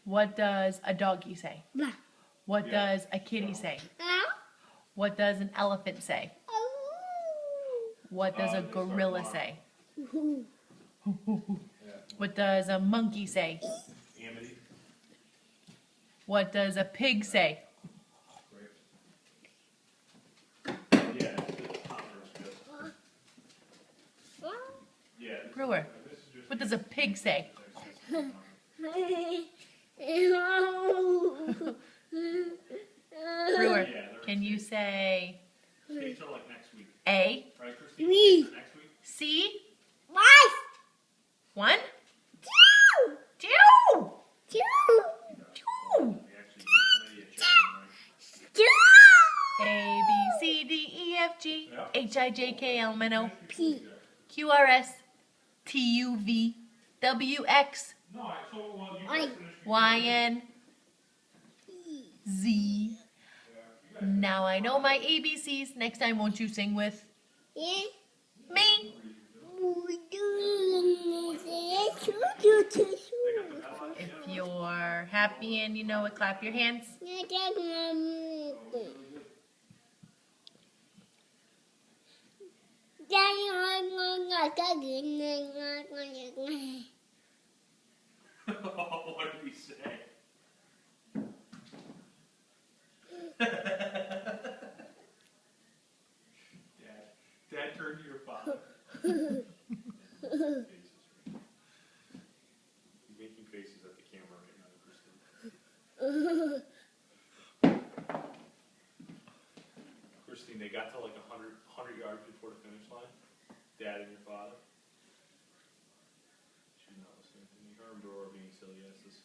What does a doggy say? Blah. What does a kitty say? What does an elephant say? What does a gorilla say? What does a monkey say? Amity. What does a pig say? Yeah, Brewer, what does a pig say? Brewer, can you say okay, so like next week. A? Right, Christine? Me. For next week? C? One. 1? Two. 2? Two. 2? We actually ate chicken, Two. A, B, C, D, E, F, G, H, I, J, K, L, M, N, O, P. Q, R, S, T, U, V, W, X, No, so well, you I- guys finished. Y, N, Z. Now I know my ABCs. Next time, won't you sing with Yeah. me? If you're happy and you know it, clap your hands. What did he say? Dad, turn to your father. You're making faces at the camera right now, Christine. Christine, they got to like 100 yards before the finish line. Dad and your father. She's not listening to me. Her and Brewer are being silly asses.